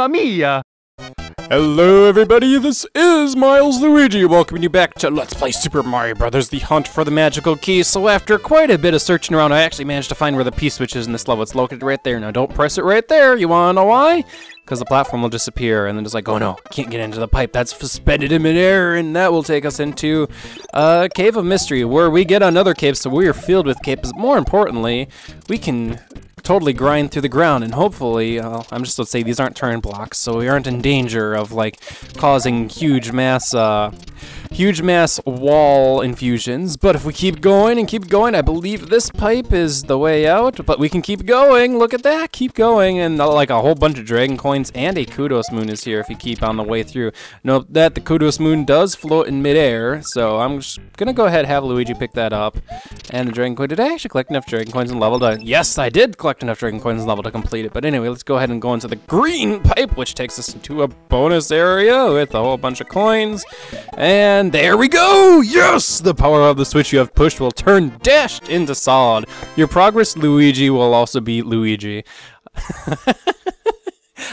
Mamma mia! Hello everybody, this is Milesluigi, welcoming you back to Let's Play Super Mario Bros. The Hunt for the Magical Key. So after quite a bit of searching around, I actually managed to find where the P-switch is in this level. It's located right there. Now don't press it right there. You wanna know why? Because the platform will disappear, and then it's like, oh no, can't get into the pipe. That's suspended in midair, and that will take us into a Cave of Mystery, where we get another cave, so we are filled with caves. More importantly, we can totally grind through the ground, and hopefully, I'm just let's say these aren't turn blocks, so we aren't in danger of like causing huge mass wall infusions. But if we keep going and keep going, I believe this pipe is the way out. But we can keep going. Look at that, keep going, and like a whole bunch of dragon coins and a Kudos Moon is here if you keep on the way through. Note that the Kudos Moon does float in midair, so I'm just gonna go ahead and have Luigi pick that up. And the dragon coin. Did I actually collect enough dragon coins and level to? Yes, I did collect enough dragon coins and level to complete it. But anyway, let's go ahead and go into the green pipe, which takes us into a bonus area with a whole bunch of coins. And there we go! Yes! The power of the switch you have pushed will turn dashed into solid. Your progress, Luigi, will also be Luigi.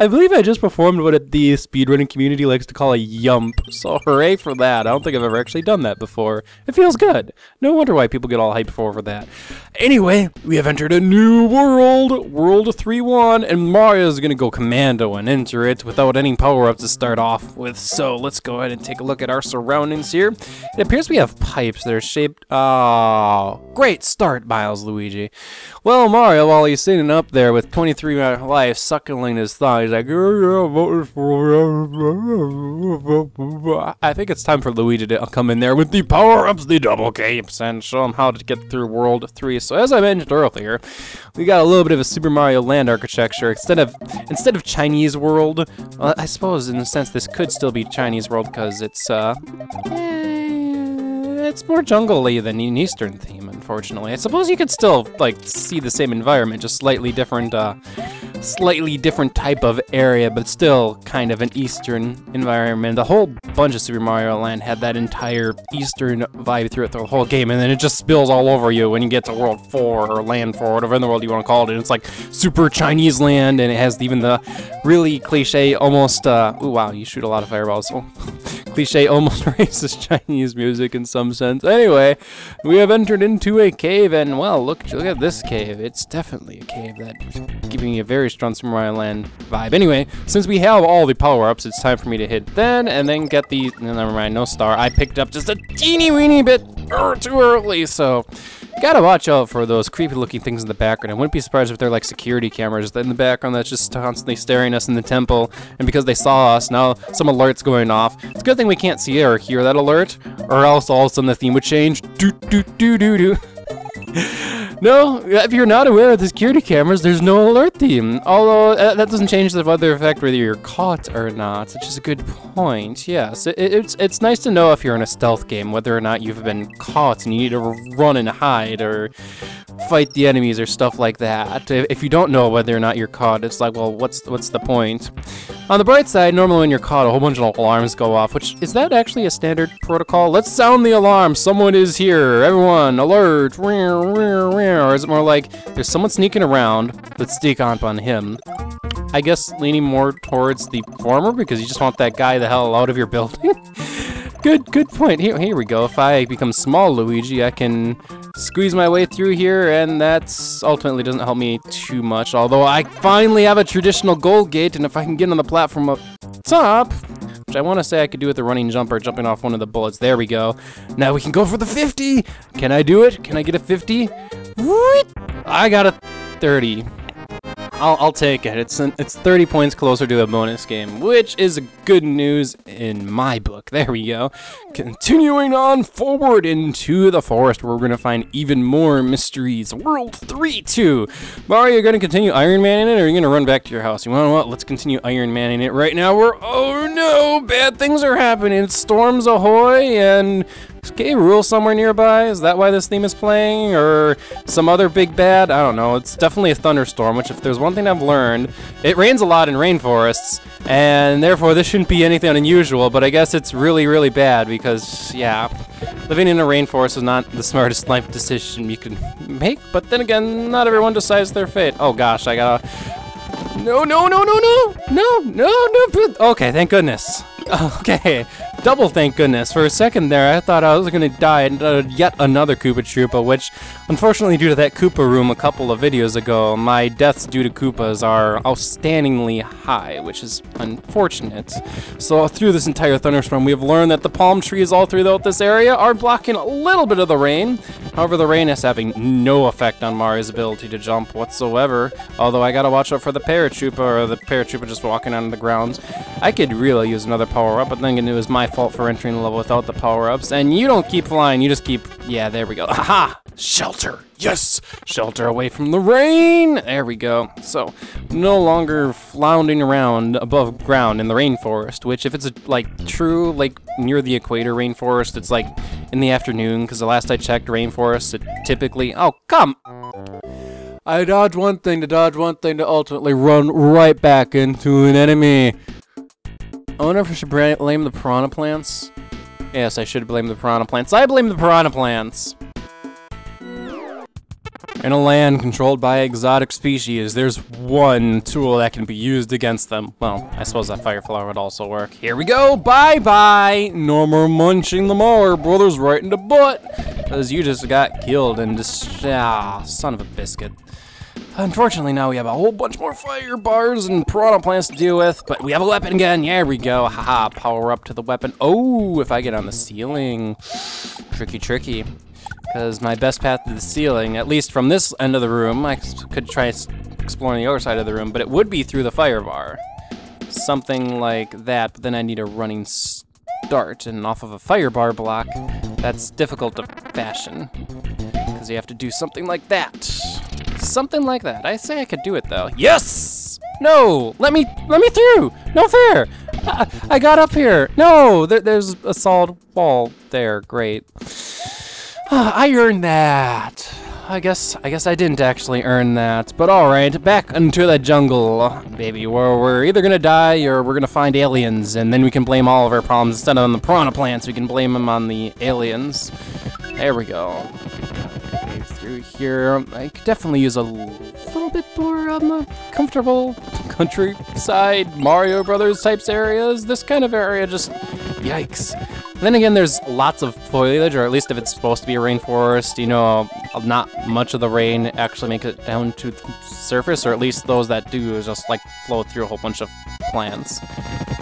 I believe I just performed what the speedrunning community likes to call a yump, so hooray for that. I don't think I've ever actually done that before. It feels good. No wonder why people get all hyped for that. Anyway, we have entered a new world, World 3-1, and Mario's gonna go commando and enter it without any power-ups to start off with. So let's go ahead and take a look at our surroundings here. It appears we have pipes that are shaped... Oh, great start, Milesluigi. Well, Mario, while he's sitting up there with 23 life, suckling his thumb, he's like, I think it's time for Luigi to come in there with the power-ups, the double capes, and show him how to get through World 3. So as I mentioned earlier, we got a little bit of a Super Mario Land architecture. Instead of Chinese world, well, I suppose in a sense this could still be Chinese world because it's more jungle-y than an Eastern theme, unfortunately. I suppose you could still like see the same environment, just slightly different type of area, but still kind of an Eastern environment. The whole bunch of Super Mario Land had that entire Eastern vibe through it the whole game, and then it just spills all over you when you get to World 4 or Land 4, whatever in the world you want to call it. And it's like super Chinese land, and it has even the really cliche, almost, ooh, wow, you shoot a lot of fireballs. So cliche, almost racist Chinese music in some sense. Anyway, we have entered into a cave, and well, look at this cave. It's definitely a cave that's giving me a very strong Super Mario Land vibe. Anyway, since we have all the power-ups, it's time for me to hit then, and then get the, never mind, no star. I picked up just a teeny-weeny bit too early, so gotta watch out for those creepy-looking things in the background. I wouldn't be surprised if they're like security cameras in the background that's just constantly staring us in the temple, and because they saw us, now some alert's going off. It's a good thing we can't see or hear that alert, or else all of a sudden the theme would change. Do-do-do-do-do. No, if you're not aware of the security cameras, there's no alert theme. Although, that doesn't change the weather effect whether you're caught or not, which is a good point. Yes, it's nice to know if you're in a stealth game, whether or not you've been caught and you need to run and hide or fight the enemies or stuff like that. If you don't know whether or not you're caught, it's like, well, what's the point? On the bright side, normally when you're caught, a whole bunch of alarms go off, which, is that actually a standard protocol? Let's sound the alarm. Someone is here. Everyone, alert. Or is it more like, there's someone sneaking around, let's sneak up on him? I guess leaning more towards the former, because you just want that guy the hell out of your building. Good point. Here we go. If I become small Luigi, I can squeeze my way through here, and that's ultimately doesn't help me too much. Although I finally have a traditional gold gate, and if I can get on the platform up top, which I want to say I could do with the running jump or jumping off one of the bullets. There we go. Now we can go for the 50. Can I do it? Can I get a 50? What? I got a 30. I'll take it. It's 30 points closer to a bonus game, which is good news in my book. There we go. Continuing on forward into the forest, where we're going to find even more mysteries. World 3-2. Mario, you're going to continue Iron Manning it, or are you going to run back to your house? You want what? Let's continue Iron Manning it right now. Oh no, bad things are happening. It's storms ahoy, and okay, rule somewhere nearby. Is that why this theme is playing, or some other big bad? I don't know. It's definitely a thunderstorm, which if there's one thing I've learned, it rains a lot in rainforests, and therefore this shouldn't be anything unusual, but I guess it's really, really bad because, yeah, living in a rainforest is not the smartest life decision you can make, but then again, not everyone decides their fate. Oh gosh, I gotta No, no, no, no, no, no, no, no. Okay, thank goodness. Okay, double thank goodness. For a second there, I thought I was gonna die and yet another Koopa Troopa, which, unfortunately, due to that Koopa room a couple of videos ago, my deaths due to Koopas are outstandingly high, which is unfortunate. So through this entire thunderstorm, we have learned that the palm trees all throughout this area are blocking a little bit of the rain. However, the rain is having no effect on Mario's ability to jump whatsoever, although I gotta watch out for the Paratroopa, or the Paratroopa just walking on the ground. I could really use another power-up, but then it was my fault for entering the level without the power-ups, and you don't keep flying, you just keep... Yeah, there we go. Aha! Shelter! Yes! Shelter away from the rain! There we go. So, no longer floundering around above ground in the rainforest, which if it's like true, like near the equator rainforest, it's like in the afternoon, because the last I checked rainforest, it typically... Oh, come! I dodge one thing to ultimately run right back into an enemy. I wonder if I should blame the piranha plants. Yes, I should blame the piranha plants. I blame the piranha plants! In a land controlled by exotic species, there's one tool that can be used against them. Well, I suppose that fire flower would also work. Here we go! Bye-bye! No more munching the Mauler brothers right in the butt! Because you just got killed and just... Ah, son of a biscuit. Unfortunately, now we have a whole bunch more fire bars and piranha plants to deal with, but we have a weapon again. There we go. Haha, power up to the weapon. Oh, if I get on the ceiling. Tricky, tricky. Because my best path to the ceiling, at least from this end of the room, I could try exploring the other side of the room, but it would be through the fire bar. Something like that, but then I need a running start, and off of a fire bar block, that's difficult to fashion. Because you have to do something like that. Something like that. I say I could do it though. Yes! No! Let me through! No fair! I got up here! No! There's a solid wall there. Great. I earned that. I guess I didn't actually earn that. But alright, back into the jungle, baby, where we're either gonna die or we're gonna find aliens, and then we can blame all of our problems. Instead of on the piranha plants, we can blame them on the aliens. There we go. Through here, I could definitely use a little bit more on the comfortable countryside Mario Brothers types areas. This kind of area just, yikes. Then again, there's lots of foliage, or at least if it's supposed to be a rainforest, you know, not much of the rain actually make it down to the surface, or at least those that do just like flow through a whole bunch of plants.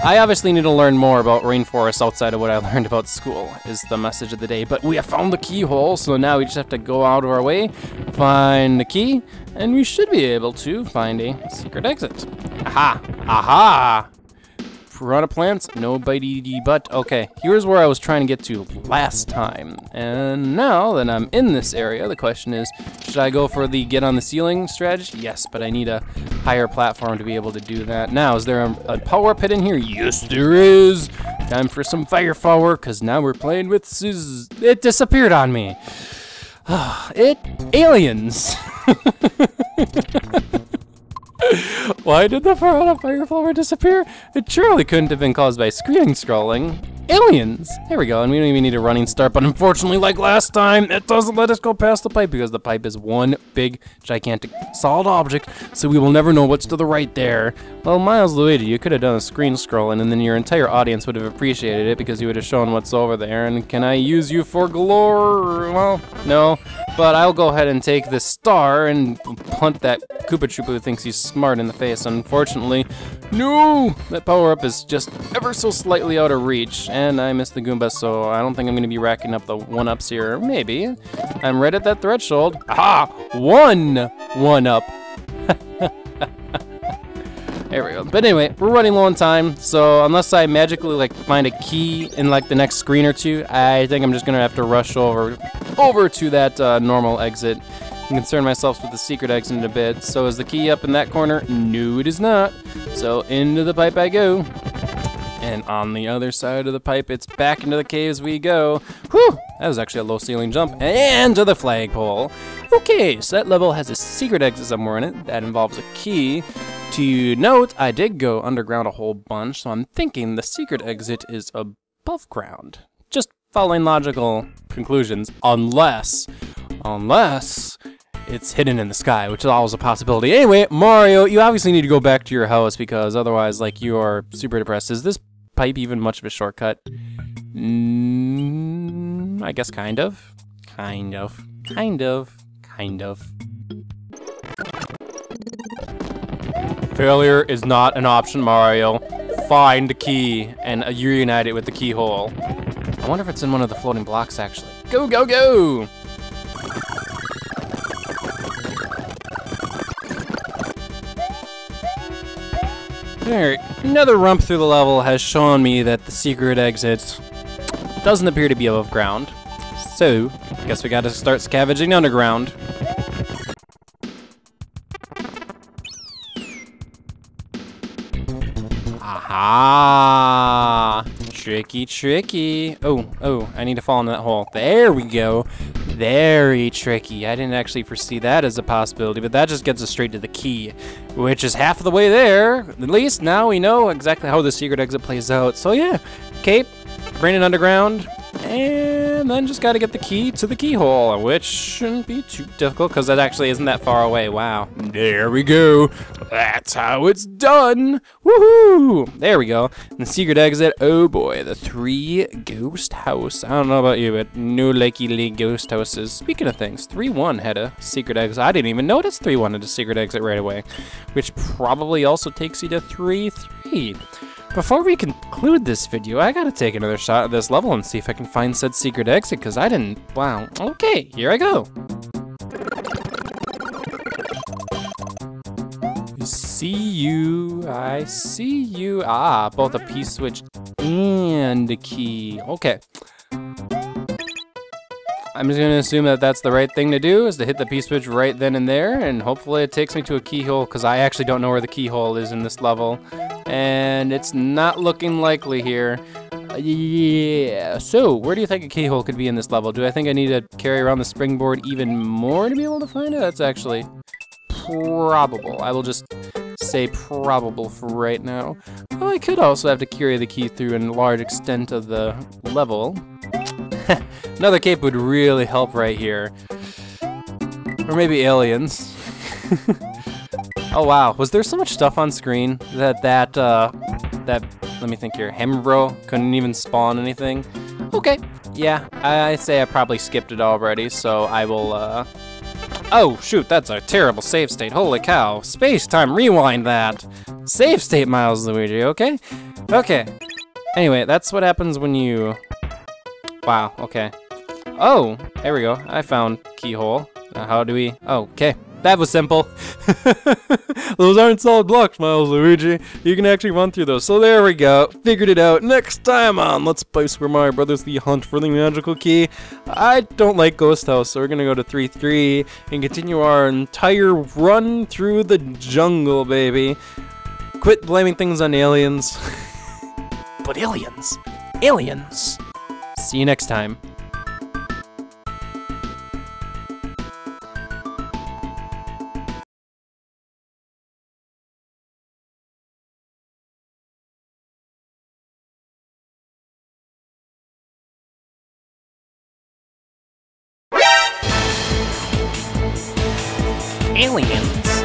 I obviously need to learn more about rainforests outside of what I learned about school, is the message of the day. But we have found the keyhole, so now we just have to go out of our way, find the key, and we should be able to find a secret exit. Aha! Aha! Piranha plants, no bitey butt. Okay, here's where I was trying to get to last time. And now that I'm in this area, the question is, should I go for the get on the ceiling strategy? Yes, but I need a higher platform to be able to do that. Now, is there a power pit in here? Yes, there is. Time for some fire power, because now we're playing with it disappeared on me. Aliens. Why did the fire flower disappear? It surely couldn't have been caused by screen scrolling. Aliens! There we go, and we don't even need a running start, but unfortunately, like last time, it doesn't let us go past the pipe because the pipe is one big, gigantic, solid object, so we will never know what's to the right there. Well, Milesluigi, you could have done a screen scrolling, and then your entire audience would have appreciated it because you would have shown what's over there, and can I use you for glory? Well, no, but I'll go ahead and take this star and punt that Koopa Troopa who thinks he's smart in the face. Unfortunately, no! That power-up is just ever so slightly out of reach. And I missed the Goomba, so I don't think I'm going to be racking up the one-ups here. Maybe. I'm right at that threshold. Aha! One-up. There we go. But anyway, we're running low on time, so unless I magically like find a key in like the next screen or two, I think I'm just going to have to rush over to that normal exit and concern myself with the secret exit in a bit. So is the key up in that corner? No, it is not. So into the pipe I go. And on the other side of the pipe, it's back into the caves we go. Whew! That was actually a low ceiling jump. And to the flagpole. Okay, so that level has a secret exit somewhere in it. That involves a key. To note, I did go underground a whole bunch, so I'm thinking the secret exit is above ground. Just following logical conclusions. Unless it's hidden in the sky, which is always a possibility. Anyway, Mario, you obviously need to go back to your house because otherwise, like, you are super depressed. Is this pipe even much of a shortcut? I guess kind of. Kind of. Failure is not an option, Mario. Find the key and reunite it with the keyhole. I wonder if it's in one of the floating blocks, actually. Go, go, go! Alright, another rump through the level has shown me that the secret exit doesn't appear to be above ground. So, I guess we gotta start scavenging underground. Aha! Tricky, tricky. Oh, I need to fall in that hole. There we go. Very tricky. I didn't actually foresee that as a possibility, but that just gets us straight to the key, which is half of the way there. At least now we know exactly how the secret exit plays out. So yeah, cape, bring it underground, and then just gotta get the key to the keyhole, which shouldn't be too difficult because that actually isn't that far away. Wow. There we go. That's how it's done. Woohoo! There we go. And the secret exit. Oh boy, the 3 ghost house. I don't know about you, but no likey ghost houses. Speaking of things, 3-1 had a secret exit. I didn't even notice 3-1 had a secret exit right away, which probably also takes you to 3-3. Before we conclude this video, I gotta take another shot at this level and see if I can find said secret exit, because I didn't. Wow. Okay, here I go. I see you. Ah, both a P-switch and a key. Okay. I'm just gonna assume that that's the right thing to do, is to hit the P-switch right then and there, and hopefully it takes me to a keyhole, because I actually don't know where the keyhole is in this level. And it's not looking likely here. Yeah, so where do you think a keyhole could be in this level? Do I think I need to carry around the springboard even more to be able to find it? That's actually probable. I will just say probable for right now. Well, I could also have to carry the key through a large extent of the level. Another cape would really help right here. Or maybe aliens. Oh wow, was there so much stuff on screen that let me think here, Hembro couldn't even spawn anything? Okay, yeah, I say I probably skipped it already, so I will, oh shoot, that's a terrible save state, holy cow. Space-time, rewind that. Save state, Milesluigi, okay? Okay, anyway, that's what happens when you, wow, okay. Oh, there we go, I found keyhole. How do we, oh, okay. That was simple. Those aren't solid blocks, Milesluigi. You can actually run through those. So there we go. Figured it out. Next time on Let's Play Super Mario Brothers: The Hunt for the Magical Key. I don't like Ghost House, so we're gonna go to 3-3 and continue our entire run through the jungle, baby. Quit blaming things on aliens. But aliens. Aliens. See you next time. Aliens.